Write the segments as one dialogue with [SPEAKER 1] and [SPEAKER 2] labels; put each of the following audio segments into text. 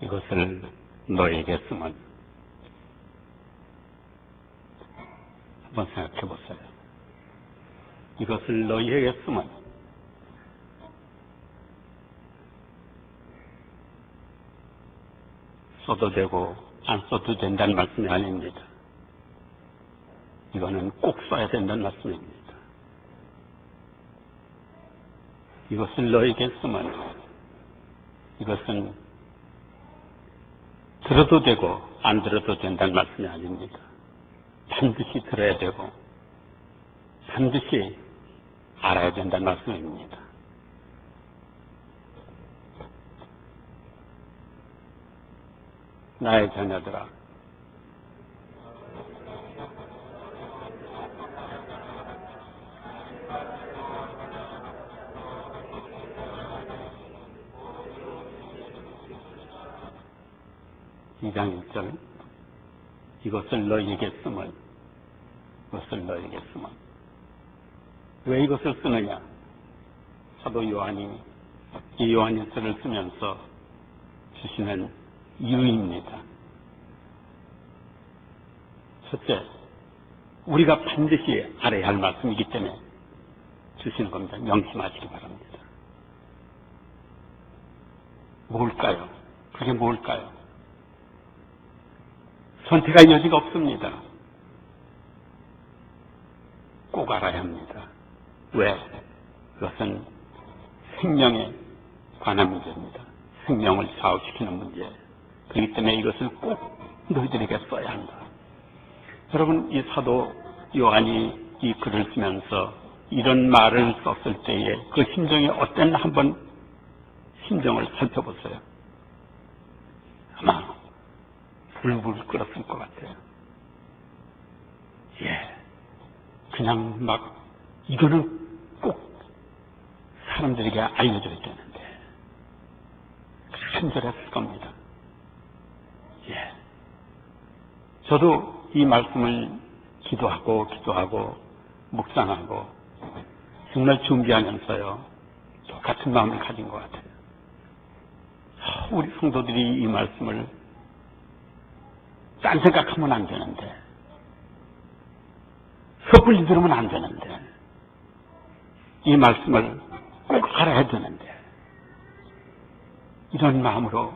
[SPEAKER 1] 이것을 너에게 쓰면 한번 생각해 보세요. 이것을 너희에게 쓰면 써도 되고 안 써도 된다는 말씀이 아닙니다. 이거는 꼭 써야 된다는 말씀입니다. 이것을 너에게 쓰면 이것은 들어도 되고 안 들어도 된다는 말씀이 아닙니다. 반드시 들어야 되고 반드시 알아야 된다는 말씀입니다. 나의 자녀들아, 이장 1절 이것을 너희에게 쓰면 이것을 너희에게 쓰면 왜 이것을 쓰느냐? 사도 요한이 이 요한일서를 쓰면서 주시는 이유입니다. 첫째, 우리가 반드시 알아야 할 말씀이기 때문에 주시는 겁니다. 명심하시기 바랍니다. 뭘까요? 그게 뭘까요? 선택할 여지가 없습니다. 꼭 알아야 합니다. 왜? 그것은 생명에 관한 문제입니다. 생명을 좌우시키는 문제. 그렇기 때문에 이것을 꼭 너희들에게 써야 한다. 여러분, 이 사도 요한이 이 글을 쓰면서 이런 말을 썼을 때에 그 심정이 어땠나 한번 심정을 살펴보세요. 아마 불불 끓었을 것 같아요. 그냥 막 이거는 꼭 사람들에게 알려줘야 되는데 간절했을 겁니다. 저도 이 말씀을 기도하고 묵상하고 정말 준비하면서요 똑같은 마음을 가진 것 같아요. 우리 성도들이 이 말씀을 딴 생각하면 안 되는데 섣불리 들으면 안 되는데 이 말씀을 꼭 알아야 되는데 이런 마음으로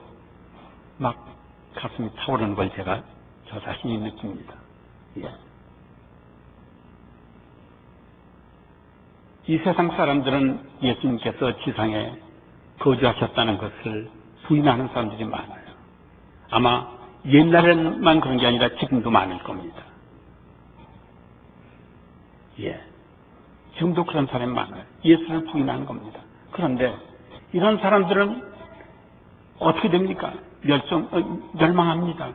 [SPEAKER 1] 막 가슴이 타오르는 걸 제가 저 자신이 느낍니다. 이 세상 사람들은 예수님께서 지상에 거주하셨다는 것을 부인하는 사람들이 많아요. 아마 옛날에만 그런 게 아니라 지금도 많을 겁니다. 지금도 그런 사람이 많아요. 예수를 부인하는 겁니다. 그런데 이런 사람들은 어떻게 됩니까? 멸망합니다.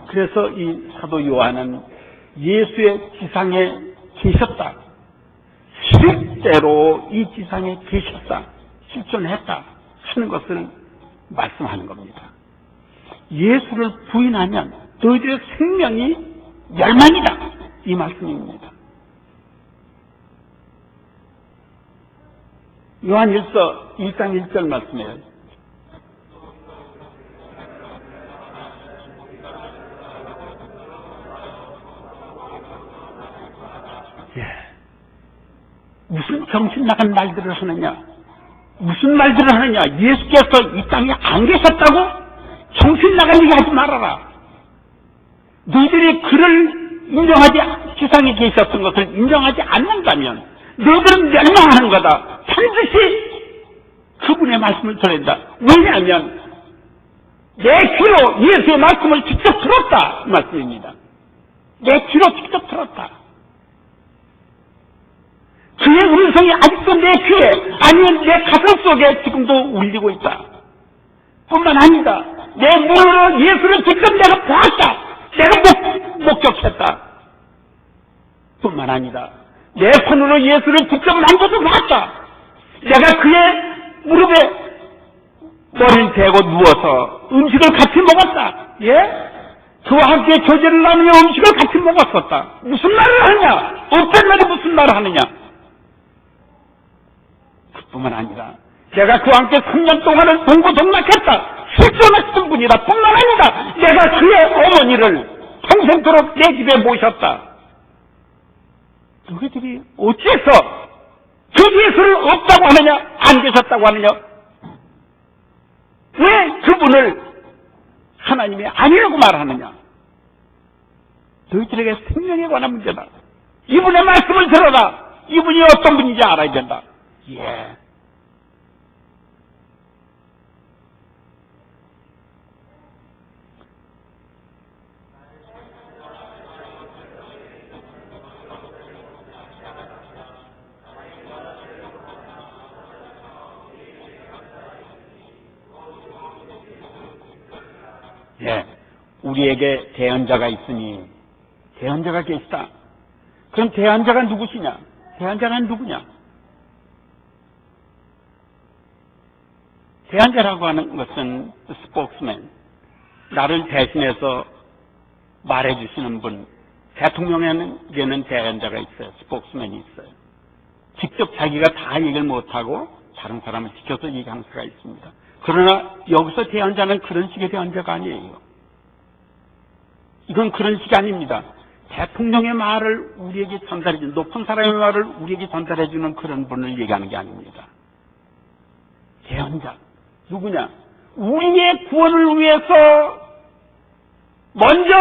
[SPEAKER 1] 그래서 이 사도 요한은 예수의 지상에 계셨다. 실제로 이 지상에 계셨다. 실존했다. 하는 것을 말씀하는 겁니다. 예수를 부인하면 너희들의 생명이 멸망이다. 이 말씀입니다. 요한일서 1장 1절 말씀이에요. 무슨 정신 나간 말들을 하느냐? 무슨 말들을 하느냐? 예수께서 이 땅에 안 계셨다고? 정신 나간 얘기 하지 말아라. 너희들이 그를 지상에 계셨던 것을 인정하지 않는다면 너희들은 멸망하는 거다. 반드시 그분의 말씀을 들어야 된다. 왜냐하면 내 귀로 예수의 말씀을 직접 들었다. 이 말씀입니다. 내 귀로 직접 들었다. 그의 음성이 아직도 내 귀에 아니면 내 가슴 속에 지금도 울리고 있다. 뿐만 아니다. 내 눈으로 예수를 직접 내가 보았다. 내가 목격했다. 뿐만 아니다. 내 손으로 예수를 직접 만져서 봤다. 내가 그의 무릎에 머리를 대고 누워서 음식을 같이 먹었다. 그와 함께 교제를 나누며 음식을 같이 먹었었다. 무슨 말을 하느냐? 어떤 말이 무슨 말을 하느냐? 그뿐만 아니라 내가 그와 함께 3년 동안을 동고동락했다. 실존하시는 분이다. 뿐만 아니라 내가 그의 어머니를 평생토록 내 집에 모셨다. 너희들이 어째서 그 예수를 없다고 하느냐, 안 계셨다고 하느냐, 왜 그분을 하나님이 아니라고 말하느냐. 너희들에게 생명에 관한 문제다. 이분의 말씀을 들어라. 이분이 어떤 분인지 알아야 된다. 예. 예, 우리에게 대언자가 있으니 대언자가 계시다. 그럼 대언자가 누구시냐? 대언자는 누구냐? 대언자라고 하는 것은 스포크스맨, 나를 대신해서 말해주시는 분. 대통령에게는 대언자가 있어요. 스포크스맨이 있어요. 직접 자기가 다 얘기를 못하고 다른 사람을 지켜서 얘기하는 수가 있습니다. 그러나 여기서 대언자는 그런 식의 대언자가 아니에요. 이건 그런 식이 아닙니다. 대통령의 말을 우리에게 전달해주는, 높은 사람의 말을 우리에게 전달해주는 그런 분을 얘기하는 게 아닙니다. 대언자 누구냐? 우리의 구원을 위해서 먼저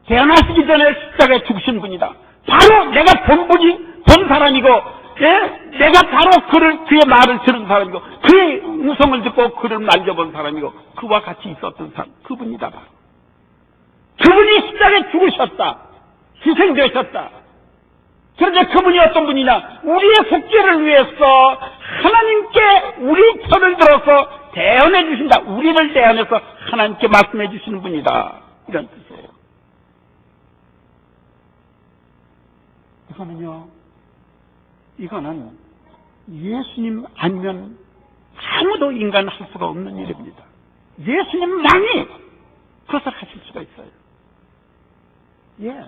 [SPEAKER 1] 태어나시기 전에 십자가에 죽으신 분이다. 바로 내가 본 사람이고, 예? 내가 바로 그의 말을 들은 사람이고, 그의 음성을 듣고 그를 만져본 사람이고, 그와 같이 있었던 사람, 그분이다. 바로. 그분이 십자가에 죽으셨다. 희생되셨다. 그런데 그분이 어떤 분이냐? 우리의 속죄를 위해서 하나님께 우리 편을 들어서 대언해 주신다. 우리를 대언해서 하나님께 말씀해 주시는 분이다. 이런 뜻이에요. 이거는 예수님 아니면 아무도 인간 할 수가 없는 일입니다. 예수님만이 그것을 하실 수가 있어요. 예.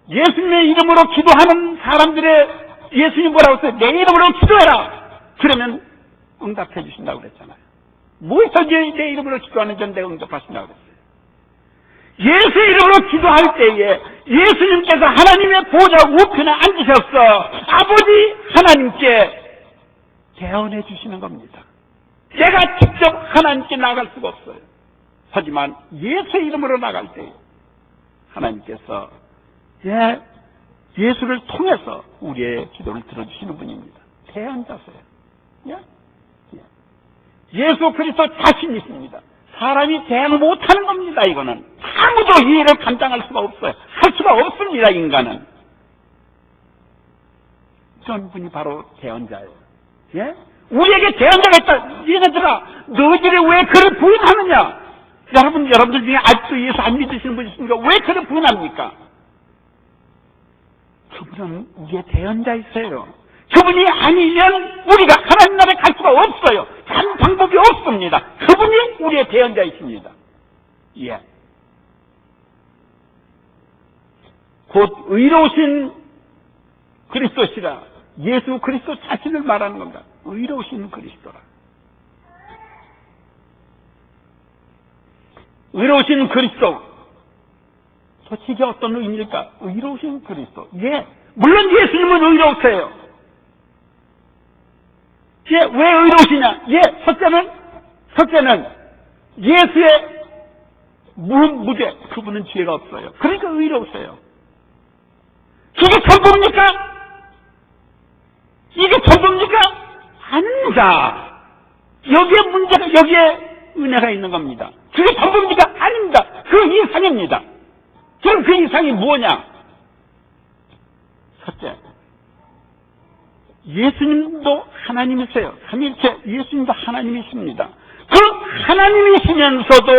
[SPEAKER 1] 예수님의 이름으로 기도하는 사람들의, 예수님 뭐라고 했어요? 내 이름으로 기도해라. 그러면 응답해 주신다고 그랬잖아요. 무엇이든지 내 이름으로 기도하는 전 내가 응답하신다고 그랬어요. 예수의 이름으로 기도할 때에 예수님께서 하나님의 보좌 우편에 앉으셔서 아버지 하나님께 대언해 주시는 겁니다. 내가 직접 하나님께 나갈 수가 없어요. 하지만 예수의 이름으로 나갈 때 하나님께서 예수를 통해서 우리의 기도를 들어주시는 분입니다. 대언자세요. 예수 그리스도 자신이 있습니다. 사람이 대응 못하는 겁니다. 이거는 아무도 이해를 감당할 수가 없어요. 할 수가 없습니다. 인간은. 그런 분이 바로 대언자예요. 예? 우리에게 대언자가 있다. 얘네들아, 너희들이 왜 그를 부인하느냐? 여러분들 중에 아직도 예수 안 믿으시는 분이 있습니까? 왜 그를 부인합니까? 그분은 우리의 대언자이세요. 그분이 아니면 우리가 하나님 나라에 갈 수가 없어요. 다른 방법이 없습니다. 그분이 우리의 대언자이십니다. 예. 곧 의로우신 그리스도시라. 예수 그리스도 자신을 말하는 겁니다. 의로우신 그리스도라. 의로우신 그리스도. 도대체 이게 어떤 의미일까? 의로우신 그리스도. 예. 물론 예수님은 의로우세요. 예, 왜 의로우시냐? 예, 첫째는 예수의 무죄, 그분은 죄가 없어요. 그러니까 의로우세요. 그게 전부입니까? 이게 전부입니까? 아닙니다. 여기에 은혜가 있는 겁니다. 그게 전부입니까? 아닙니다. 그 이상입니다. 그럼 그 이상이 뭐냐? 첫째, 예수님도 하나님이세요. 삼위일체 예수님도 하나님이십니다. 그 하나님이시면서도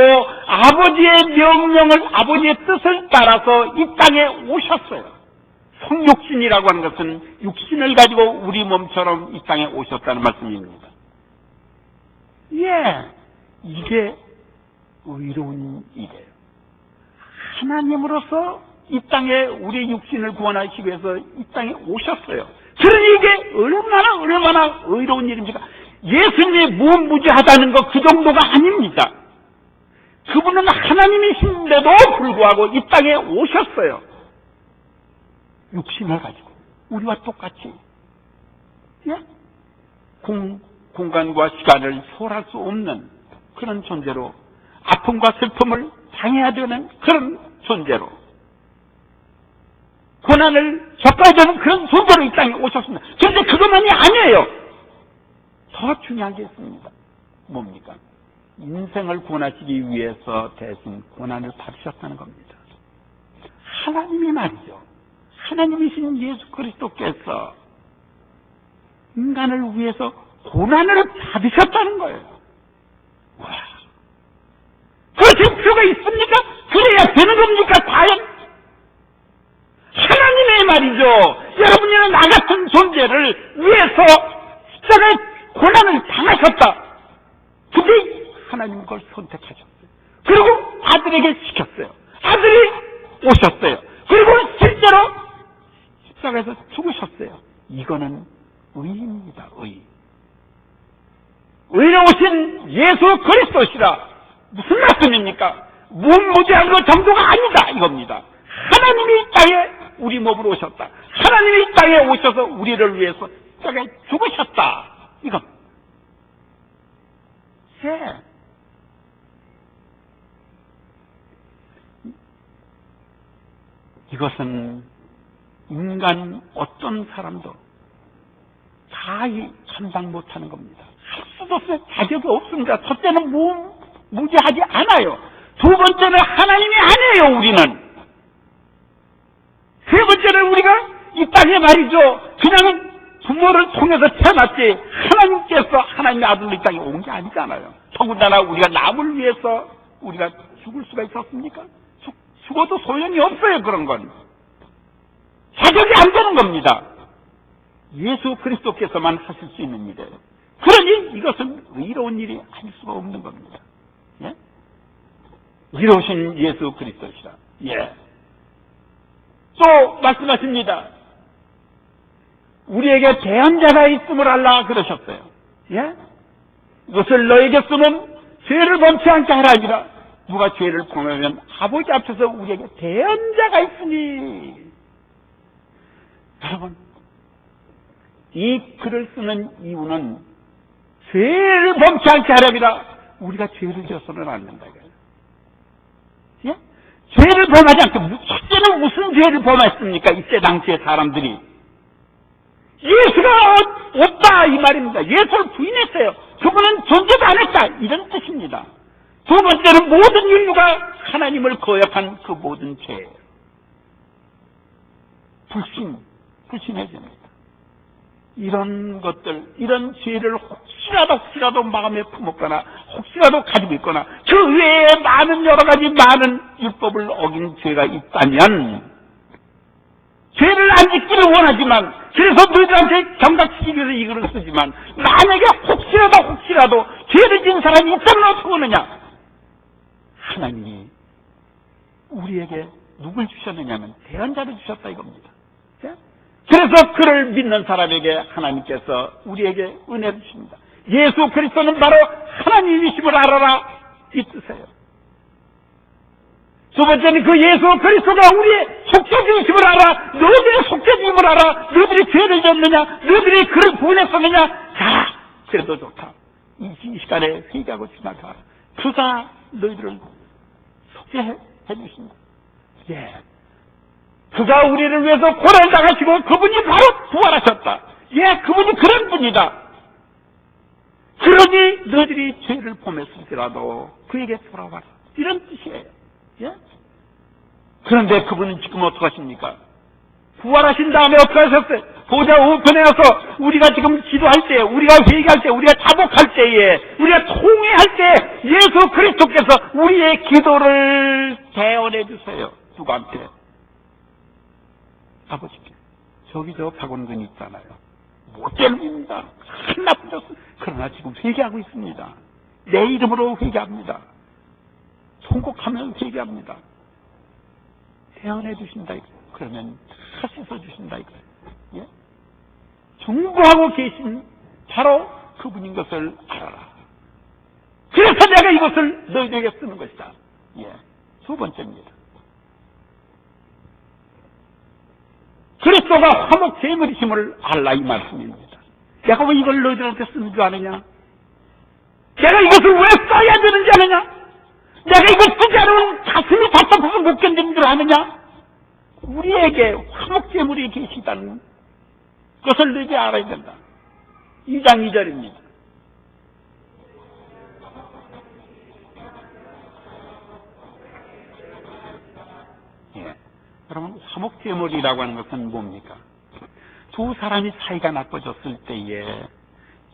[SPEAKER 1] 아버지의 명령을, 아버지의 뜻을 따라서 이 땅에 오셨어요. 성육신이라고 하는 것은 육신을 가지고 우리 몸처럼 이 땅에 오셨다는 말씀입니다. 예, 이게 의로운 일이에요. 하나님으로서 이 땅에 우리 육신을 구원하시기 위해서 이 땅에 오셨어요. 그러니 이게 얼마나 의로운 일입니까? 예수님이 무무지하다는 거 그 정도가 아닙니다. 그분은 하나님이신데도 불구하고 이 땅에 오셨어요. 육신을 가지고 우리와 똑같이, 예? 공간과 시간을 초월할 수 없는 그런 존재로, 아픔과 슬픔을 당해야 되는 그런 존재로, 고난을 겪어야 되는 그런 존재로 이 땅에 오셨습니다. 그런데 그것만이 아니에요. 더 중요한 게 있습니다. 뭡니까? 인생을 구원하시기 위해서 대신 고난을 받으셨다는 겁니다. 하나님이 말이죠. 하나님이신 예수 그리스도께서 인간을 위해서 고난을 받으셨다는 거예요. 와, 그러실 필요가 있습니까? 그래야 되는 겁니까? 과연? 하나님의 말이죠. 여러분이나 나 같은 존재를 위해서 십자가의 고난을 당하셨다. 근데 하나님 그걸 선택하셨어요. 그리고 아들에게 시켰어요. 아들이 오셨어요. 그리고 실제로 십자가에서 죽으셨어요. 이거는 의입니다. 의. 의로우신 예수 그리스도시라. 무슨 말씀입니까? 무무지한 그 정도가 아니다 이겁니다. 하나님이 이 땅에 우리 몸으로 오셨다. 하나님이 이 땅에 오셔서 우리를 위해서 십자가에 죽으셨다. 이거. 예. 이것은 인간 어떤 사람도 다 감당 못하는 겁니다. 할 수도 없어요. 자격이 없습니다. 첫째는 무지하지 않아요. 두 번째는 하나님이 아니에요. 우리는. 세 번째는 우리가 이 땅에 말이죠. 그냥 부모를 통해서 태어났지 하나님께서 하나님의 아들로 이 땅에 온 게 아니잖아요. 더군다나 우리가 남을 위해서 우리가 죽을 수가 있었습니까? 죽어도 소용이 없어요. 그런 건 자격이 안 되는 겁니다. 예수 그리스도께서만 하실 수 있는 일이에요. 그러니 이것은 의로운 일이 아닐 수가 없는 겁니다. 예? 의로우신 예수 그리스도시라. 예. 또 말씀하십니다. 우리에게 대언자가 있음을 알라 그러셨어요. 예? 이것을 너에게 쓰면 죄를 범치 않게 하라 하니라. 누가 죄를 범하면 아버지 앞에서 우리에게 대언자가 있으니. 여러분, 이 글을 쓰는 이유는 죄를 범치 않게 하려니라. 우리가 죄를 지어서는 안 된다 이거예요. 예? 죄를 범하지 않게, 첫째는 무슨 죄를 범했습니까? 이때 당시의 사람들이 예수가 없다 이 말입니다. 예수를 부인했어요. 그분은 존재도 안 했다 이런 뜻입니다. 두 번째는 모든 인류가 하나님을 거역한 그 모든 죄, 불신해집니다. 이런 것들, 이런 죄를 혹시라도 마음에 품었거나 혹시라도 가지고 있거나 그 외에 많은 여러 가지 많은 율법을 어긴 죄가 있다면 죄를 안 짓기를 원하지만, 그래서 너희들한테 경각시키기 위해서 이 글을 쓰지만, 만약에 혹시라도 죄를 지은 사람이 있다면 어떻게 하느냐? 하나님이 우리에게 누굴 주셨느냐면 대언자를 주셨다 이겁니다. 그래서 그를 믿는 사람에게 하나님께서 우리에게 은혜를 주십니다. 예수 그리스도는 바로 하나님이심을 알아라 이 뜻이에요. 두 번째는 그 예수 그리스도가 우리의 속죄주심을 알아. 너희들이 속죄주심을 알아. 너희들이 죄를 졌느냐, 너희들이 그를 부인했었느냐. 자, 그래도 좋다. 이 시간에 회개하고 지나가. 그가 너희들을 속죄해 주신다. 예. 그가 우리를 위해서 고난을 당하시고 그분이 바로 부활하셨다. 예, 그분이 그런 분이다. 그러니 너희들이 죄를 범했을지라도 그에게 돌아와라. 이런 뜻이에요. 예? 그런데 그분은 지금 어떡하십니까? 부활하신 다음에 어떻게 하셨어요? 보좌 우편에 와서 우리가 지금 기도할 때, 우리가 회개할 때, 우리가 자복할 때에, 우리가 통회할 때 예수 그리스도께서 우리의 기도를 대언해 주세요. 누구한테? 아버지께. 저기 저 박원근이 있잖아요. 못되는 입니다. 한 나쁜 졌어. 그러나 지금 회개하고 있습니다. 내 이름으로 회개합니다. 통곡하면 회개합니다. 대언해 주신다 이거. 그러면 다 씻어 주신다 이거. 예? 중보하고 계신 바로 그 그분인 것을 알아라. 그래서 내가 이것을 너희들에게 쓰는 것이다. 예, 두 번째입니다. 그리스도가 화목 제물이심을 알라 이 말씀입니다. 내가 왜 이걸 너희들한테 쓰는 줄 아느냐? 내가 이것을 왜 써야 되는지 아느냐? 내가 이걸 쓰지 않으면 가슴이 답답해서 못 견디는 줄 아느냐? 우리에게 화목 제물이 계시다는 것을 너희들이 알아야 된다. 2장 2절입니다. 예. 여러분, 화목제물이라고 하는 것은 뭡니까? 두 사람이 사이가 나빠졌을 때에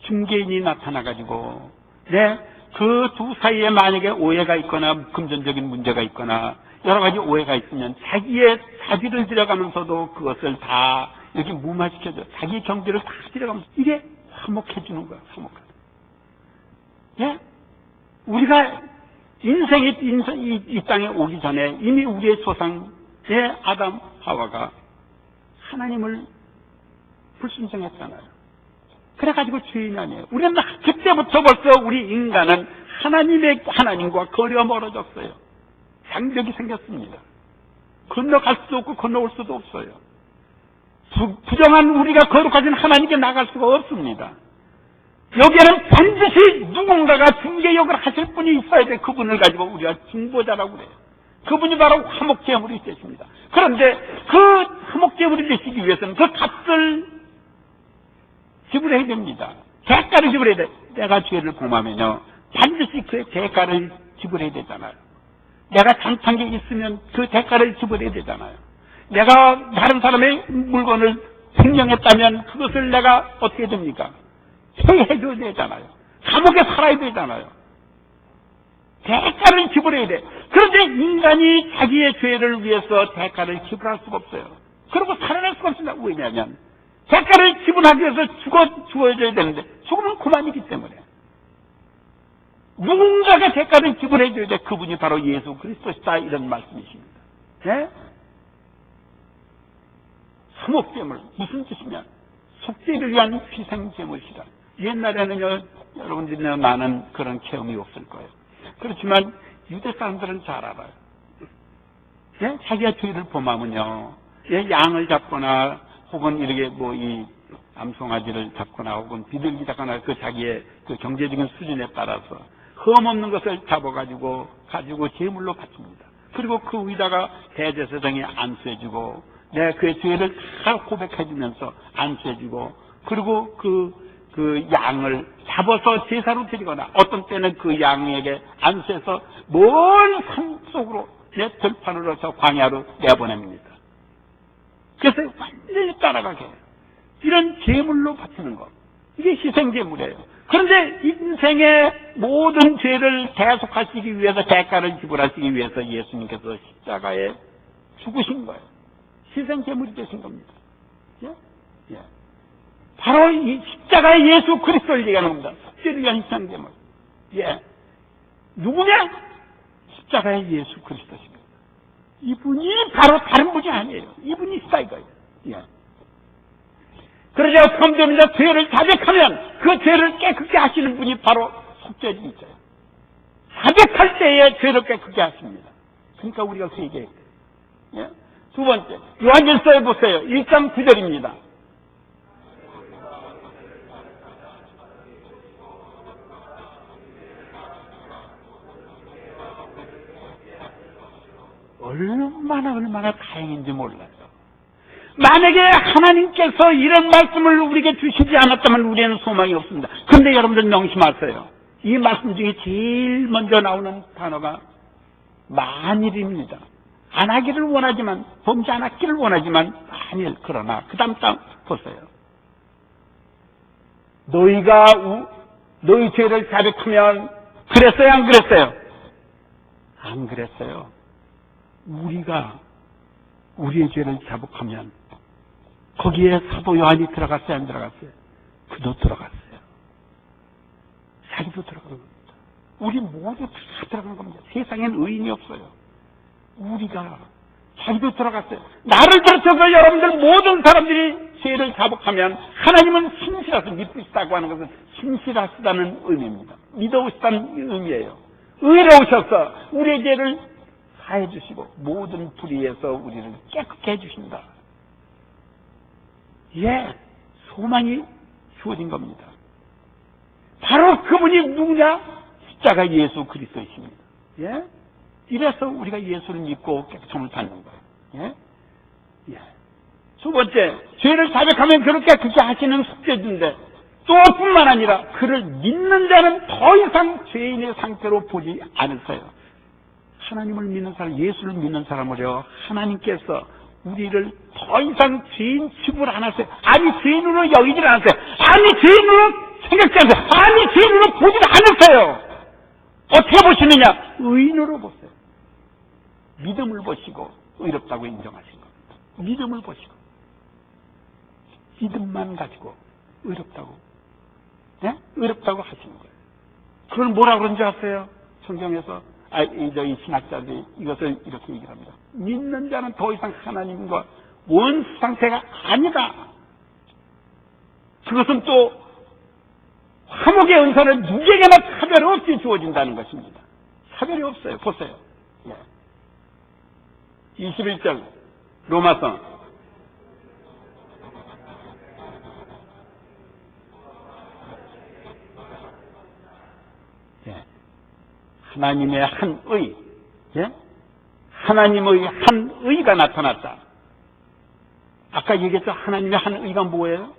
[SPEAKER 1] 중개인이 나타나가지고, 그 두 사이에 만약에 오해가 있거나 금전적인 문제가 있거나 여러 가지 오해가 있으면 자기의 자비를 들여가면서도 그것을 다 이렇게 무마시켜줘. 자기의 경제를 다 들여가면서 이게 화목해주는 거야, 화목하다. 예? 우리가 이 땅에 오기 전에 이미 우리의 조상의 아담, 하와가 하나님을 불순종했잖아요. 그래가지고 죄인이 아니에요. 우리는 그때부터 벌써 우리 인간은 하나님과 거리가 멀어졌어요. 장벽이 생겼습니다. 건너갈 수도 없고 건너올 수도 없어요. 부정한 우리가 거룩하신 하나님께 나갈 수가 없습니다. 여기에는 반드시 누군가가 중개역을 하실 분이 있어야 돼. 그분을 가지고 우리가 중보자라고 그래요. 그분이 바로 화목제물이 되십니다. 그런데 그 화목제물이 되시기 위해서는 그 값을 지불해야 됩니다. 대가를 지불해야 돼. 내가 죄를 범하면요, 반드시 그 대가를 지불해야 되잖아요. 내가 잘못한 게 있으면 그 대가를 지불해야 되잖아요. 내가 다른 사람의 물건을 횡령했다면 그것을 내가 어떻게 됩니까? 회해줘야 되잖아요. 감옥에 살아야 되잖아요. 대가를 지불해야 돼. 그런데 인간이 자기의 죄를 위해서 대가를 지불할 수가 없어요. 그리고 살아날 수가 없습니다. 왜냐하면 대가를 지불하기 위해서 죽어줘야 되는데 죽으면 그만이기 때문에 누군가가 대가를 지불해줘야 돼. 그분이 바로 예수 그리스도시다, 이런 말씀이십니다. 네? 화목제물 무슨 뜻이냐? 속죄를 위한 희생제물이다. 옛날에는요, 여러분들이나 나는 그런 체험이 없을 거예요. 그렇지만 유대 사람들은 잘 알아요. 예? 자기가 죄를 범하면요, 양을 잡거나 혹은 이렇게 이 암송아지를 잡거나 혹은 비둘기 잡거나 그 자기의 그 경제적인 수준에 따라서 흠없는 것을 잡아가지고 제물로 바칩니다. 그리고 그 위다가 대제사장이 안수해주고 그의 죄를 다 고백해주면서 안수해주고, 그리고 그 양을 잡아서 제사로 드리거나 어떤 때는 그 양에게 안수해서 먼 산 속으로 들판으로 저 광야로 내보냅니다. 그래서 완전히 따라가게 해요. 이런 제물로 바치는 것, 이게 희생제물이에요. 그런데 인생의 모든 죄를 대속하시기 위해서, 대가를 지불하시기 위해서 예수님께서 십자가에 죽으신 거예요. 희생제물이 되신 겁니다. 예? 예. 바로 이 십자가의 예수 그리스도를 얘기하는 겁니다. 속죄를 위한 희생제물. 예. 누구냐? 십자가의 예수 그리스도십니다. 이분이 바로 다른 분이 아니에요. 이분이 있다 이거예요. 예. 그러자 범죄자 죄를 자백하면 그 죄를 깨끗게 하시는 분이 바로 속죄주의자예요. 자백할 때에 죄를 깨끗게 하십니다. 그러니까 우리가 회개해야 돼요. 예? 두 번째, 요한일서에 보세요. 1장 9절입니다. 얼마나 다행인지 몰라요. 만약에 하나님께서 이런 말씀을 우리에게 주시지 않았다면 우리에는 소망이 없습니다. 그런데 여러분들 명심하세요. 이 말씀 중에 제일 먼저 나오는 단어가 만일입니다. 안 하기를 원하지만, 범죄 안 하기를 원하지만, 만일, 그러나, 그 다음 보세요. 너희가 너희 죄를 자백하면, 그랬어요, 안 그랬어요? 안 그랬어요. 우리가 우리의 죄를 자복하면, 거기에 사도 요한이 들어갔어요, 안 들어갔어요? 그도 들어갔어요. 자기도 들어간 겁니다. 우리 모두 다 들어간 겁니다. 세상엔 의인이 없어요. 우리가 자기도 들어갔어요. 나를 비롯해서 여러분들 모든 사람들이 죄를 자복하면 하나님은 신실하시 믿으시다고 하는 것은 신실하시다는 의미입니다. 믿어오시다는 의미예요. 의로우셔서 우리의 죄를 사해 주시고 모든 불의에서 우리를 깨끗게 해주신다. 예, 소망이 주어진 겁니다. 바로 그분이 누구냐? 십자가 예수 그리스도이십니다. 예? 이래서 우리가 예수를 믿고 깨끗함을 받는 거예요. 예? 예. 두 번째, 죄를 자백하면 그렇게 하시는 속죄주인데 또 뿐만 아니라 그를 믿는 자는 더 이상 죄인의 상태로 보지 않으세요. 하나님을 믿는 사람, 예수를 믿는 사람을요, 하나님께서 우리를 더 이상 죄인 취급을 안 하세요. 아니, 죄인으로 여기질 않으세요. 아니, 죄인으로 생각지 않으세요. 아니, 죄인으로 보질 않으세요. 어떻게 보시느냐? 의인으로 보세요. 믿음을 보시고 의롭다고 인정하신 겁니다. 믿음을 보시고 믿음만 가지고 의롭다고, 네? 의롭다고 하시는 거예요. 그걸 뭐라고 그런지 아세요? 성경에서 이 신학자들이 이것을 이렇게 얘기를 합니다. 믿는 자는 더 이상 하나님과 원수 상태가 아니다. 그것은 또 화목의 은사는 누구에게나 차별 없이 주어진다는 것입니다. 차별이 없어요. 보세요. 예. 21절 로마서 예. 하나님의 한 의, 예? 하나님의 한 의가 나타났다. 아까 얘기했죠. 하나님의 한 의가 뭐예요?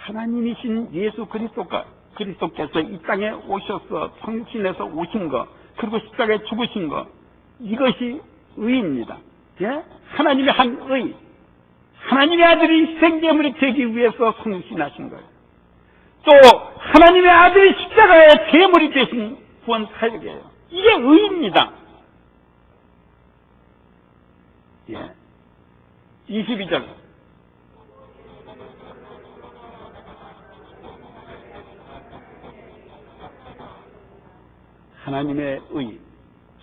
[SPEAKER 1] 하나님이신 예수 그리스도께서 이 땅에 오셔서 성신에서 오신 것, 그리고 십자가에 죽으신 것, 이것이 의입니다. 예? 하나님의 한 의, 하나님의 아들이 희생제물이 되기 위해서 성신하신 거예요. 또 하나님의 아들이 십자가에 제물이 되신 구원 사역이에요. 이게 의입니다. 예. 22절 하나님의 의,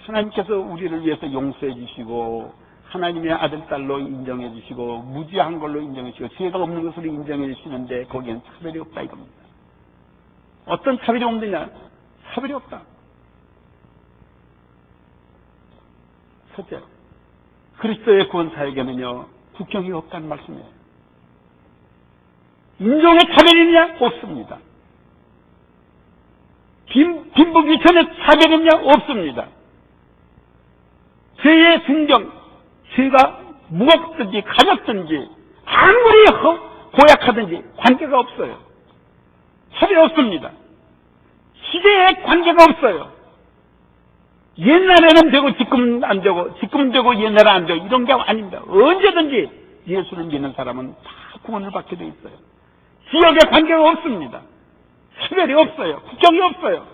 [SPEAKER 1] 하나님께서 우리를 위해서 용서해 주시고 하나님의 아들, 딸로 인정해 주시고 무지한 걸로 인정해 주시고 죄가 없는 것으로 인정해 주시는데 거기엔 차별이 없다 이겁니다. 어떤 차별이 없느냐? 차별이 없다. 첫째, 그리스도의 구원 사역에는요 국경이 없다는 말씀이에요. 인종의 차별이냐? 없습니다. 빈부 귀천의 차별이냐? 없습니다. 죄의 순경, 죄가 무겁든지 가볍든지 아무리 고약하든지 관계가 없어요. 차별이 없습니다. 시대에 관계가 없어요. 옛날에는 되고 지금은 안 되고 지금은 되고 옛날에 안 되고 이런 게 아닙니다. 언제든지 예수를 믿는 사람은 다 구원을 받게 돼 있어요. 지역에 관계가 없습니다. 차별이 없어요. 국경이 없어요.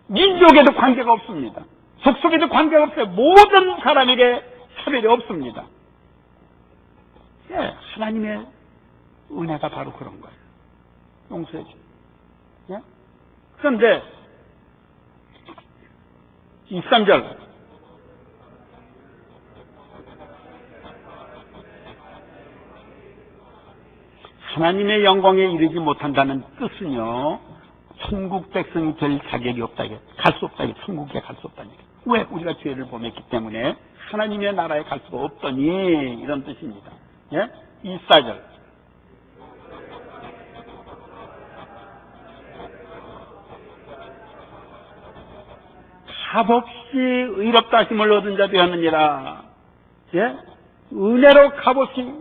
[SPEAKER 1] 민족에도 관계가 없습니다. 속속에도 관계가 없어요. 모든 사람에게 차별이 없습니다. 예, 하나님의 은혜가 바로 그런 거예요. 용서해 주세요. 예? 그런데 23절 하나님의 영광에 이르지 못한다는 뜻은요 천국 백성이 될 자격이 없다. 갈 수 없다. 천국에 갈 수 없다. 왜? 우리가 죄를 범했기 때문에 하나님의 나라에 갈 수가 없더니 이런 뜻입니다. 예? 24절 값없이 의롭다 하심을 얻은 자 되었느니라. 예? 은혜로 값없이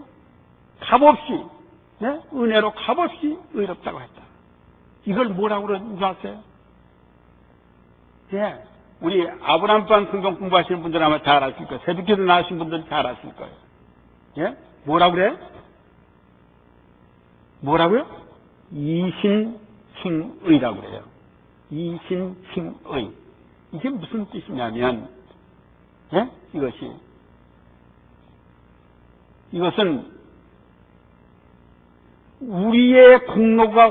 [SPEAKER 1] 네? 은혜로 값없이 의롭다고 했다. 이걸 뭐라고 그러는 줄 아세요? 예. 우리 아브라함반 성경 공부하시는 분들은 아마 잘 아실 거예요. 새벽기도 나오신 분들은 잘 아실 거예요. 예? 뭐라고 그래? 뭐라고요? 이신칭의라고 그래요. 이신칭의. 이게 무슨 뜻이냐면, 예? 이것은 우리의 공로가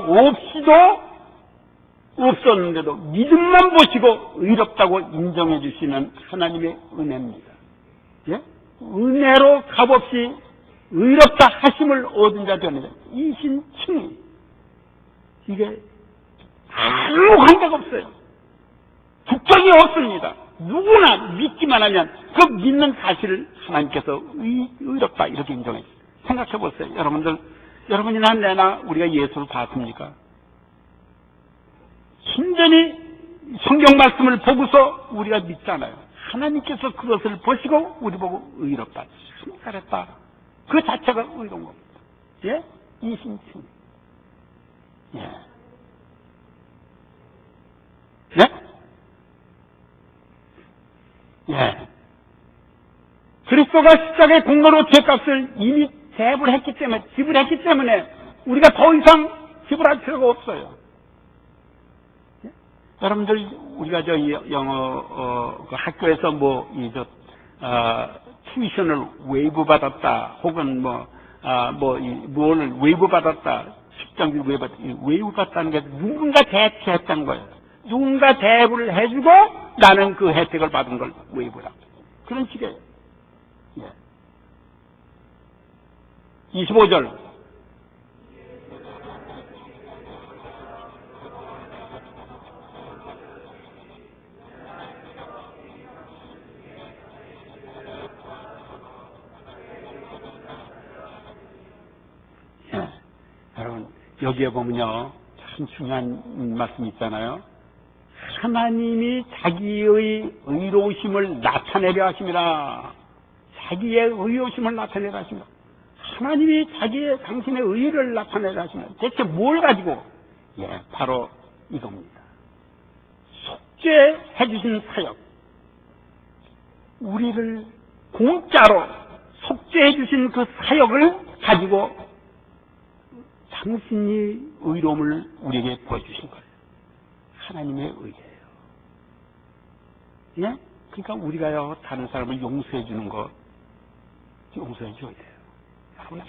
[SPEAKER 1] 없었는데도 믿음만 보시고 의롭다고 인정해 주시는 하나님의 은혜입니다. 예? 은혜로 값없이 의롭다 하심을 얻은 자 되는 자. 이신칭의. 이게 아무 관계가 없어요. 국적이 없습니다. 누구나 믿기만 하면 그 믿는 사실을 하나님께서 의롭다 이렇게 인정해요. 생각해 보세요. 여러분이나 내나 우리가 예수를 봤습니까? 순전히 성경 말씀을 보고서 우리가 믿잖아요. 하나님께서 그것을 보시고 우리 보고 의롭다. 참 잘했다. 그 자체가 의로운 겁니다. 예? 이신칭. 예. 네? 예. 그리스도가 십자가의 공로로 죄값을 이미 지불했기 때문에 우리가 더 이상 지불할 필요가 없어요. 예? 여러분들 우리가 영어 학교에서 튜이션을 웨이브 받았다 혹은 무언을 웨이브 받았다 식장비 웨이브 받았다는 게 누군가 대체했다는 거예요. 누군가 대부를 해주고 나는 그 혜택을 받은 걸 웨이브라고. 그런 식이에요. 예. 25절. 예. 여러분, 여기에 보면요. 참 중요한 말씀이 있잖아요. 하나님이 자기의 의로우심을 나타내려 하심이라. 자기의 의로우심을 나타내려 하심이라. 하나님이 당신의 의를 나타내려 하심이라. 대체 뭘 가지고? 예, 바로 이겁니다. 속죄해 주신 사역. 우리를 공짜로 속죄해 주신 그 사역을 가지고 당신이 의로움을 우리에게 보여주신 거예요. 하나님의 의예요. 예? 그러니까 우리가요, 다른 사람을 용서해 주는 거, 용서해 줘야 돼요. 여러분,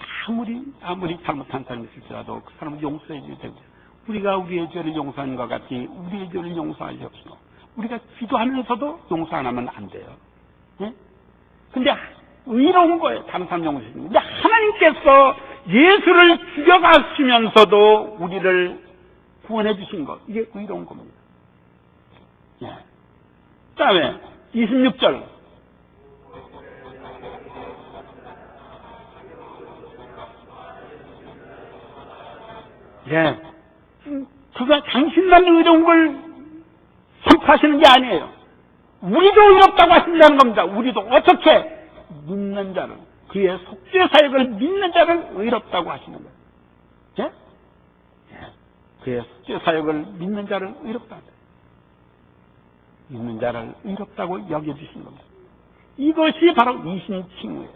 [SPEAKER 1] 아무리 잘못한 사람이 있을지라도 그 사람을 용서해 줘야 됩니다. 우리가 우리의 죄를 용서하는 것 같이 우리의 죄를 용서하시옵소서. 우리가 기도하면서도 용서 안 하면 안 돼요. 예? 근데 의로운 거예요. 다른 사람 용서해 주는 거. 근데 하나님께서 예수를 죽여가시면서도 우리를 구원해 주신 것. 이게 의로운 겁니다. 예. 그 다음에 26절. 예. 그가 당신만 의로운 걸 선포하시는 게 아니에요. 우리도 의롭다고 하신다는 겁니다. 우리도 어떻게? 믿는 자를, 그의 속죄 사역을 믿는 자를 의롭다고 하시는 거예요. 예? 예. 그의 속죄 사역을 믿는 자를 의롭다. 믿는 자를 의롭다고 여겨주시는 겁니다. 이것이 바로 이신칭의예요.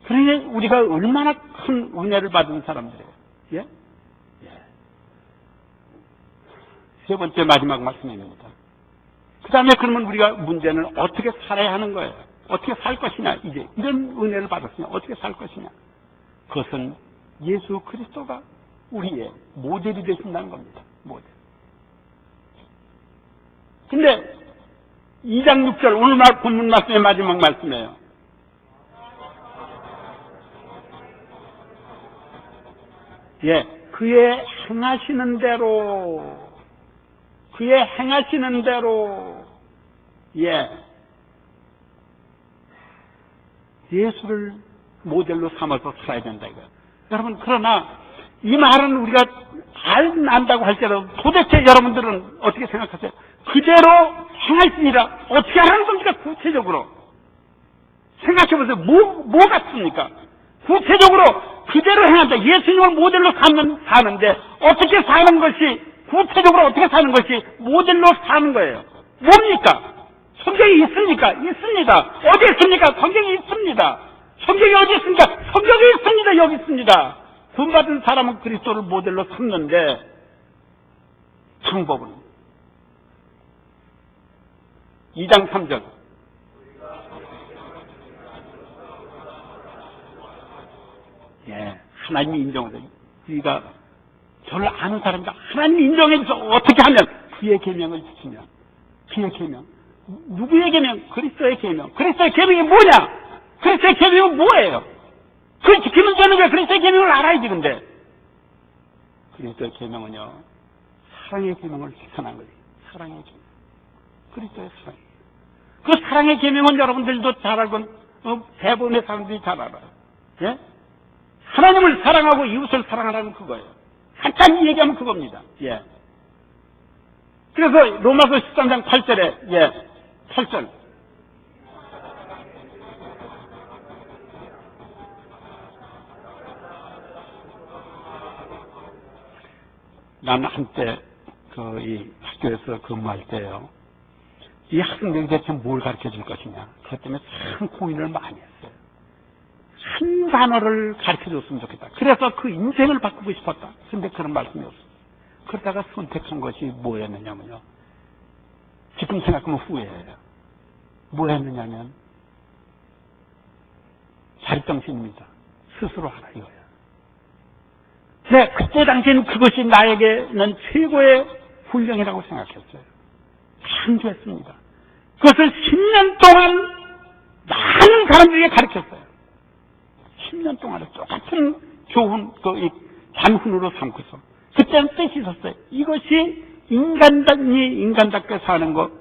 [SPEAKER 1] 그러니 우리가 얼마나 큰 은혜를 받은 사람들이에요. 예? 예. 세 번째 마지막 말씀입니다. 그 다음에 그러면 우리가 문제는 어떻게 살아야 하는 거예요. 어떻게 살 것이냐. 이제 이런 은혜를 받았으니 어떻게 살 것이냐. 그것은 예수 그리스도가 우리의 모델이 되신다는 겁니다. 모델. 근데 2장 6절 오늘 본문 말씀의 마지막 말씀이에요. 예, 그의 행하시는 대로 예, 예수를 모델로 삼아서 살아야 된다 이거예요. 여러분, 그러나 이 말은 우리가 잘 안다고 할지라도 도대체 여러분들은 어떻게 생각하세요? 그대로 행할지니라 어떻게 하라는 겁니까? 구체적으로 생각해보세요. 뭐 같습니까? 구체적으로 그대로 행한다. 예수님을 모델로 사는데 어떻게 사는 것이, 구체적으로 어떻게 사는 것이 모델로 사는 거예요. 뭡니까? 성경이 있습니까? 있습니다. 어디 있습니까? 성경이 있습니다. 성경이 어디 있습니까? 성경이 있습니다. 여기 있습니다. 구원받은 사람은 그리스도를 모델로 삼는데 방법은 2장 3절 예, 하나님이 인정하세요. 우리가 저를 아는 사람이다. 하나님이 인정해줘서 어떻게 하면 그의 계명을 지키면, 그의 계명, 누구의 계명? 그리스도의 계명. 그리스도의 계명이 뭐냐? 그리스도의 계명은 뭐예요? 그걸 지키면 되는 거야. 그리스도의 계명을 알아야지. 근데 그리스도의 계명은요, 사랑의 계명을 실천한 거지. 사랑의 계명. 그리스도의 사랑. 그 사랑의 계명은 여러분들도 잘 알고, 대부분의 사람들이 잘 알아요. 예? 하나님을 사랑하고 이웃을 사랑하라는 그거예요. 간단히 얘기하면 그겁니다. 예. 그래서 로마서 13장 8절에, 예, 8절. 나는 한때 이 학교에서 근무할 때요, 이 학생들이 대체 뭘 가르쳐 줄 것이냐, 그것 때문에 참 고민을 많이 했어요. 한 단어를 가르쳐 줬으면 좋겠다. 그래서 그 인생을 바꾸고 싶었다. 근데 그런 말씀이 없어요. 그러다가 선택한 것이 뭐였느냐면요, 지금 생각하면 후회해요. 뭐였느냐면 자립정신입니다. 스스로 하라 이거예요. 네, 그때 당시에는 그것이 나에게는 최고의 훈련이라고 생각했어요. 강조했습니다. 그것을 10년 동안 많은 사람들에게 가르쳤어요. 10년 동안에 똑같은 교훈, 단훈으로 삼고서. 그때는 뜻이 있었어요. 이것이 인간답게 사는 것,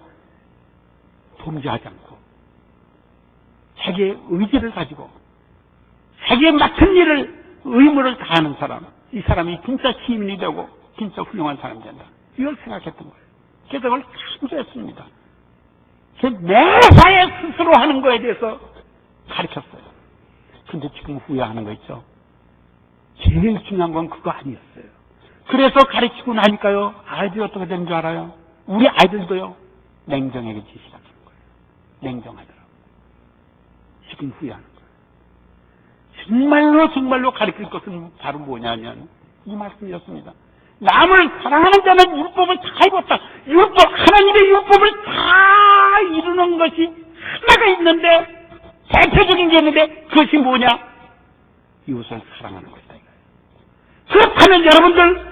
[SPEAKER 1] 범죄하지 않고, 자기의 의지를 가지고, 자기의 맡은 일을, 의무를 다하는 사람, 이 사람이 진짜 시민이 되고, 진짜 훌륭한 사람이 된다. 이걸 생각했던 거예요. 그래서 그걸 강조했습니다. 매사에 스스로 하는 거에 대해서 가르쳤어요. 근데 지금 후회하는 거 있죠? 제일 중요한 건 그거 아니었어요. 그래서 가르치고 나니까요, 아이들이 어떻게 되는 줄 알아요? 우리 아이들도요, 냉정해지기 시작하는 거예요. 냉정하더라고요. 지금 후회하는 거예요. 정말로 가르칠 것은 바로 뭐냐면, 이 말씀이었습니다. 남을 사랑하는 자는 율법을 다 이뤘다. 하나님의 율법을 다 이루는 것이 하나가 있는데, 대표적인 게 있는데, 그것이 뭐냐? 이웃을 사랑하는 것이다. 그렇다면 여러분들,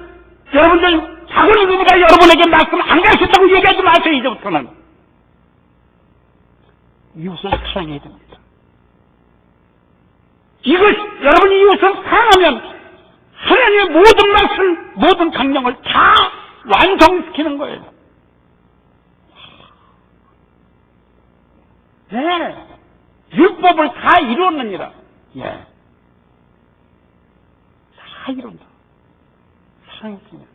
[SPEAKER 1] 자고리누가 여러분에게 말씀 안 가르쳤다고 얘기하지 마세요, 이제부터는. 이웃을 사랑해야 됩니다. 여러분이 이웃을 사랑하면, 하나님의 모든 말씀, 모든 강령을 다 완성시키는 거예요. 네. 율법을 다 이루었느니라. 예. 다 이룬다. 사랑했으면.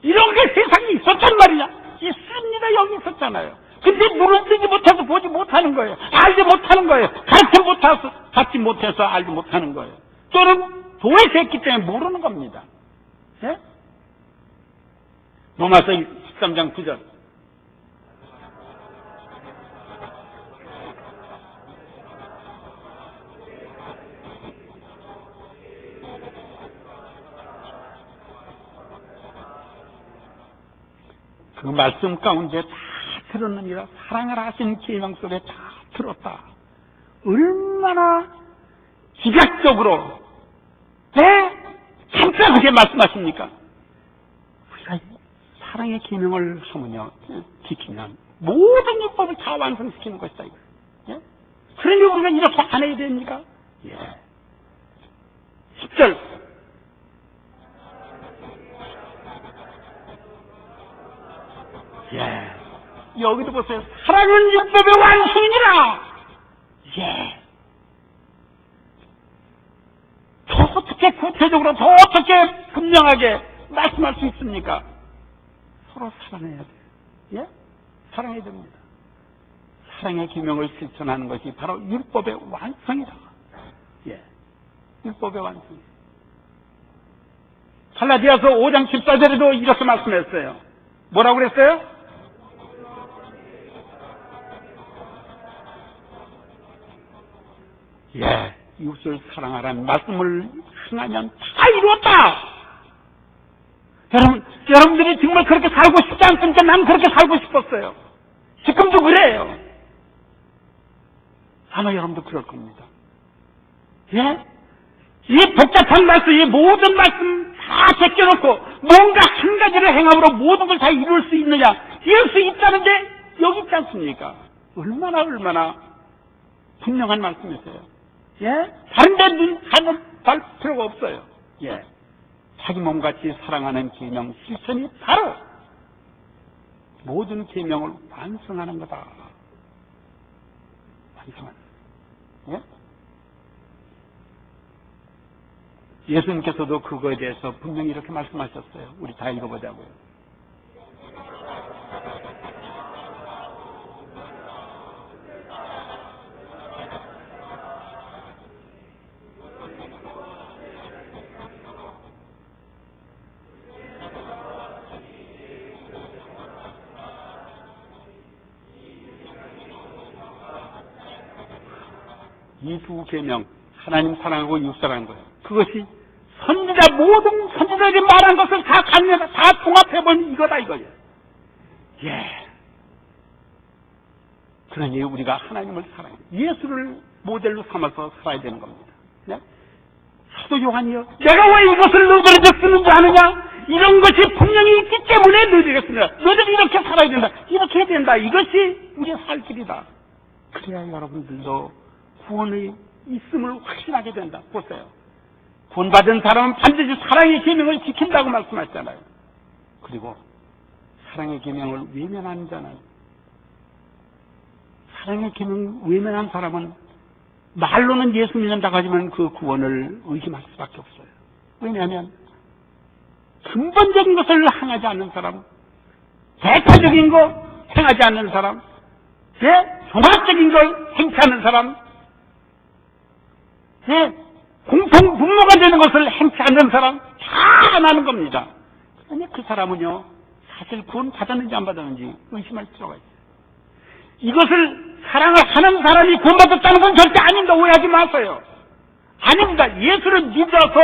[SPEAKER 1] 이런 게 세상에 있었단 말이야. 있습니다. 여기 있었잖아요. 근데 눈을 뜨지 못해서 보지 못하는 거예요. 알지 못하는 거예요. 갖지 못해서 알지 못하는 거예요. 또는 도에서 했기 때문에 모르는 겁니다. 예? 로마서 13장 9절. 그 말씀 가운데 다 들었느니라. 사랑을 하신 계명 속에 다 들었다. 얼마나 집약적으로, 네? 진짜 그렇게 말씀하십니까? 우리가 사랑의 계명을 하면요, 지키면 모든 율법을 다 완성시키는 것이다. 예? 그러니 우리가 이렇게 안 해야 됩니까? 예. 10절. 예. 여기도 보세요. 사랑은 율법의 완성이니라. 예. 더 어떻게 구체적으로, 더 어떻게 분명하게 말씀할 수 있습니까? 서로 사랑해야 돼요. 예? 사랑해야 됩니다. 사랑의 계명을 실천하는 것이 바로 율법의 완성이다. 예. 율법의 완성. 갈라디아서 5장 14절에도 이렇게 말씀했어요. 뭐라고 그랬어요? 예, 이웃을 사랑하라는 말씀을 행하면 다 이루었다. 여러분들이 정말 그렇게 살고 싶지 않습니까? 난 그렇게 살고 싶었어요. 지금도 그래요. 아마 여러분도 그럴 겁니다. 예? 이 복잡한 말씀, 이 모든 말씀 다 제껴놓고 뭔가 한 가지를 행함으로 모든 걸 다 이룰 수 있느냐? 이룰 수 있다는데 여기 있지 않습니까? 얼마나 분명한 말씀이세요. 예? 다른 데 눈 가는 달 필요가 없어요. 예. 자기 몸같이 사랑하는 계명 실천이 바로 모든 계명을 완성하는 거다. 완성하는. 예? 예수님께서도 그거에 대해서 분명히 이렇게 말씀하셨어요. 우리 다 읽어보자고요. 이 두 계명, 하나님 사랑하고 이웃 사랑하는 거예요. 그것이 선지자, 모든 선지자들이 말한 것을 다 통합해본 이거다 이거예요. 예. 그러니 우리가 하나님을 사랑해요. 예수를 모델로 삼아서 살아야 되는 겁니다. 네? 사도 요한이요, 내가 왜 이것을 너희들에게 쓰는지 아느냐? 이런 것이 분명히 있기 때문에 너희들에게 쓰느냐. 너희들이 이렇게 살아야 된다, 이렇게 해야 된다. 이것이 우리의 살 길이다. 그래야 여러분들도 구원의 있음을 확신하게 된다. 보세요. 구원받은 사람은 반드시 사랑의 계명을 지킨다고 말씀하셨잖아요. 그리고 사랑의 계명을 외면하는 자는, 사랑의 계명을 외면한 사람은 말로는 예수 믿는다고 하지만 그 구원을 의심할 수밖에 없어요. 왜냐하면 근본적인 것을 행하지 않는 사람, 대표적인 거 행하지 않는 사람, 종합적인 걸 행치하는 사람, 공통 분모가 되는 것을 행치 않는 사람 다 안 하는 겁니다. 그러니 그 사람은요, 사실 구원 받았는지 안 받았는지 의심할 필요가 있어요. 이것을 사랑을 하는 사람이 구원받았다는 건 절대 아닙니다. 오해하지 마세요. 아닙니다. 예수를 믿어서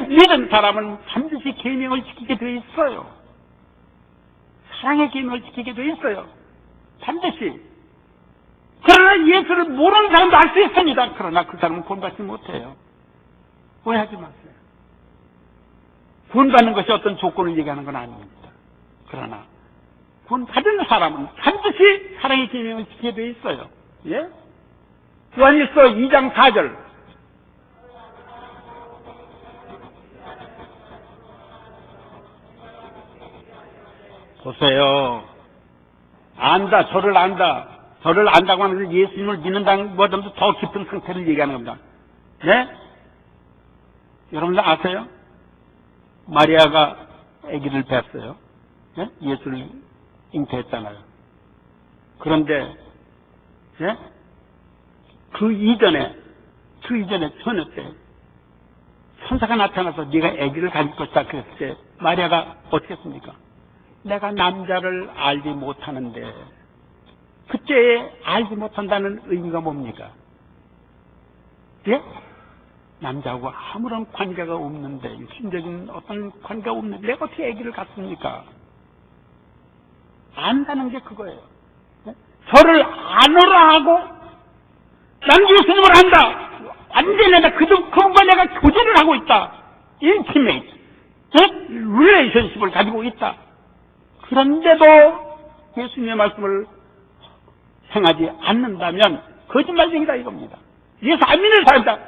[SPEAKER 1] 믿은 사람은 반드시 계명을 지키게 되어 있어요. 사랑의 계명을 지키게 되어 있어요. 반드시. 그러나 예수를 모르는 사람도 알 수 있습니다. 그러나 그 사람은 구원받지 못해요. 오해하지 마세요. 구원받는 것이 어떤 조건을 얘기하는 건 아닙니다. 그러나 구원받은 사람은 반드시 사랑의 계명을 지키게 되어 있어요. 예? 요한일서 2장 4절. 보세요. 안다, 저를 안다. 저를 안다고 하면서 예수님을 믿는다는 것보다 더 깊은 상태를 얘기하는 겁니다. 네? 여러분들 아세요? 마리아가 아기를 뵀어요. 네? 예수를 잉태했잖아요. 그런데 그 이전에 처녀 때 천사가 나타나서 네가 아기를 가질 것이다 그랬을 때 마리아가 어떻게 했습니까? 내가 남자를 알지 못하는데, 그때 알지 못한다는 의미가 뭡니까? 예? 남자하고 아무런 관계가 없는데, 육신적인 어떤 관계가 없는데 내가 어떻게 아기를 갖습니까? 안다는 게 그거예요. 예? 저를 안으라 하고 난 예수님을 안다. 완전히 내가 그분과 내가 교제를 하고 있다. 인티메이트, 릴레이션십을 가지고 있다. 그런데도 예수님의 말씀을 행하지 않는다면 거짓말쟁이다 이겁니다. 예수 안 믿는 사람이다.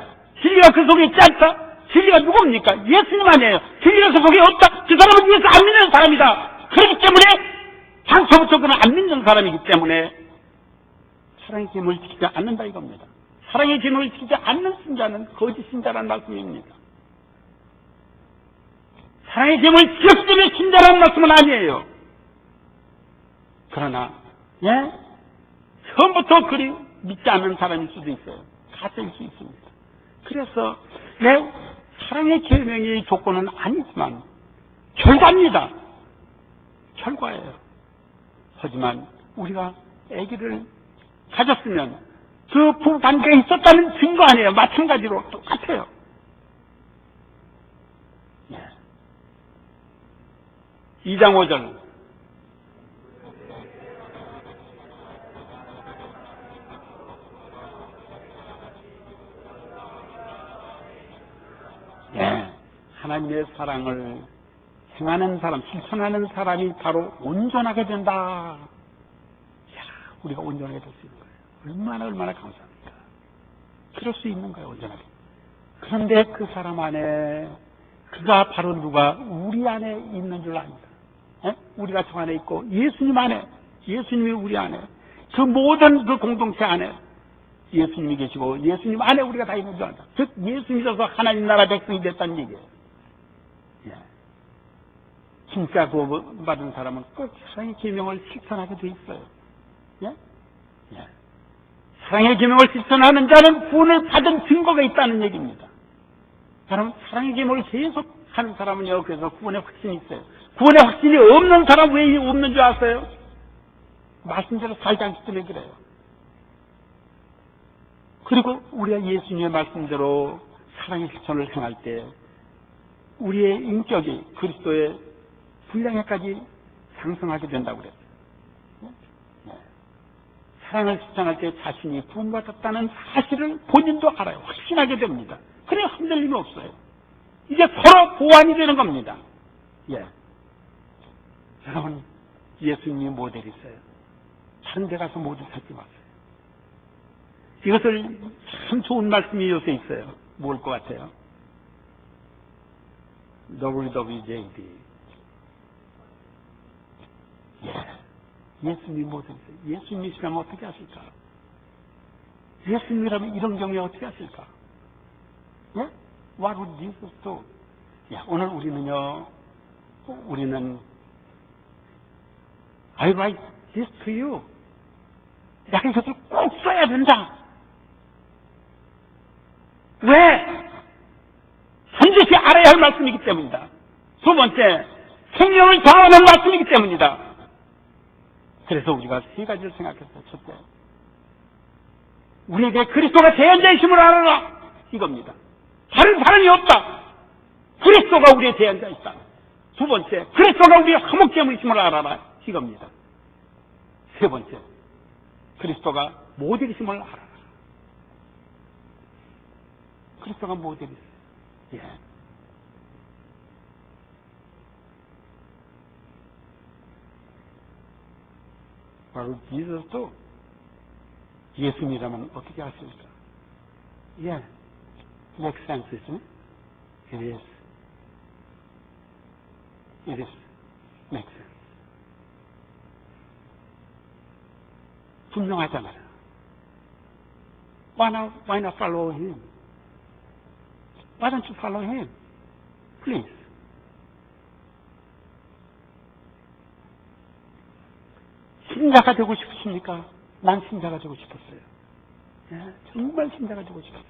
[SPEAKER 1] 진리가 그 속에 있지 않다. 진리가 누굽니까? 예수님 아니에요. 진리가 그 속에 없다. 그 사람은 예수 안 믿는 사람이다. 그렇기 때문에 당초부터 그는 안 믿는 사람이기 때문에 사랑의 계명을 지키지 않는다 이겁니다. 사랑의 계명을 지키지 않는 신자는 거짓 신자라는 말씀입니다. 사랑의 계명을 지켰기 때문에 신자라는 말씀은 아니에요. 그러나 처음부터 그리 믿지 않는 사람일 수도 있어요. 가짜일 수 있습니다. 그래서 내 사랑의 계명의 조건은 아니지만 결과입니다. 결과예요. 하지만 우리가 아기를 가졌으면 그 부부관계가 있었다는 증거 아니에요. 마찬가지로 똑같아요. 예. 2장 5절. 예. 하나님의 사랑을 행하는 사람, 실천하는 사람이 바로 온전하게 된다. 이야, 우리가 온전하게 될 수 있는 거예요. 얼마나 감사합니까? 그럴 수 있는 거예요, 온전하게. 그런데 그 사람 안에, 그가 바로 누가 우리 안에 있는 줄 압니다. 우리가 저 안에 있고, 예수님 안에, 예수님이 우리 안에, 그 모든 그 공동체 안에 예수님이 계시고, 예수님 안에 우리가 다 있는 줄 안다. 즉, 예수님이셔서 하나님 나라 백성이 됐다는 얘기예요. 예. 진짜 구원받은 사람은 꼭 사랑의 계명을 실천하게 돼 있어요. 예? 예. 사랑의 계명을 실천하는 자는 구원을 받은 증거가 있다는 얘기입니다. 여러분, 사랑의 계명을 계속 하는 사람은요, 그래서 구원의 확신이 있어요. 구원의 확신이 없는 사람 왜 없는 줄 아세요? 말씀대로 살지 않기 때문에 그래요. 그리고 우리가 예수님의 말씀대로 사랑의 실천을 행할 때 우리의 인격이 그리스도의 분량에까지 상승하게 된다고 그랬어요. 사랑을 실천할 때 자신이 구원받았다는 사실을 본인도 알아요. 확신하게 됩니다. 그래 흔들림이 없어요. 이제 서로 보완이 되는 겁니다. 예. 여러분, 예수님이 모델이세요. 다른 데 가서 모델 찾지 마세요. 이것을 참 좋은 말씀이 요새 있어요. 뭘 것 같아요? WWJD. 예. 예수님이 모델이세요. 예수님이시라면 어떻게 하실까? 예수님이라면 이런 경우에 어떻게 하실까? 예? What would Jesus do? 야, 오늘 우리는 I write this to you. 내가 이것을 꼭 써야 된다. 왜? 반드시 알아야 할 말씀이기 때문이다. 두 번째, 생명을 좌우하는 말씀이기 때문이다. 그래서 우리가 세 가지를 생각했어요. 첫째, 우리에게 그리스도가 대언자이심을 알아라. 이겁니다. 다른 사람이 없다. 그리스도가 우리의 대언자이다. 두 번째, 그리스도가 우리의 화목제물이심을 알아라. 이겁니다. 세 번째, 그리스도가 모델이심을 알아라. 그리스도가 모델이세요. 예. 바로 지저스도 예수님이라면 어떻게 하실까? 예. Make sense, isn't it? It is. It is. Make sense. 분명하잖아요. Why not follow him? Why don't you follow him? Please. 신자가 되고 싶으십니까? 난 신자가 되고 싶었어요. 예, 정말 신자가 되고 싶었어요.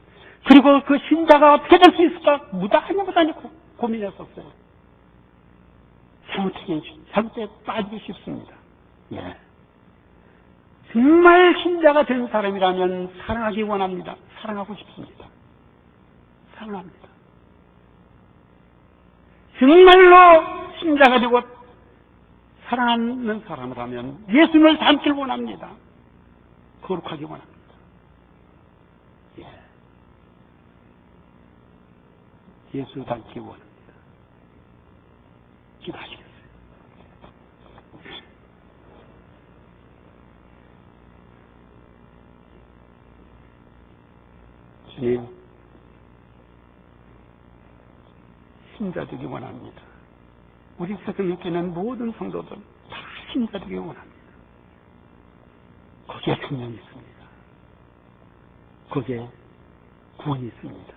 [SPEAKER 1] 그리고 그 신자가 어떻게 될 수 있을까? 무단히 고민했었어요. 잘못에 빠지기 쉽습니다. 예. 정말 신자가 된 사람이라면 사랑하기 원합니다. 사랑하고 싶습니다. 사랑합니다. 정말로 신자가 되고 사랑하는 사람이라면 예수님을 닮길 원합니다. 거룩하기 원합니다. 예. 예수 닮기 원합니다. 기도하시겠어요? 주님, 신자 되기 원합니다. 우리 세상에 있는 모든 성도들 다 신자 되기 원합니다. 거기에 생명이 있습니다. 거기에 구원이 있습니다.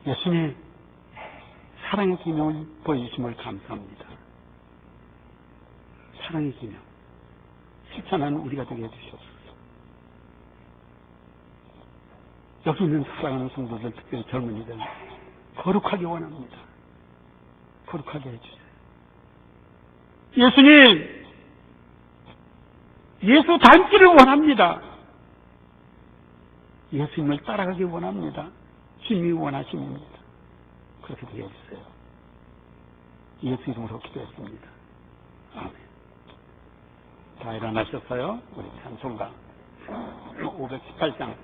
[SPEAKER 1] 예수님, 사랑의 기명을 보여주심을 감사합니다. 사랑의 기명, 실천하는 우리가 되게 해주시옵소서. 여기 있는 사랑하는 성도들, 특별히 젊은이들, 거룩하게 원합니다. 거룩하게 해주세요. 예수님, 예수 닮기를 원합니다. 예수님을 따라가기 원합니다. 주님이 원하십니다. 그렇게 되게 해주세요. 예수 이름으로 기도했습니다. 아멘. 다 일어나셨어요? 우리 찬송가 518장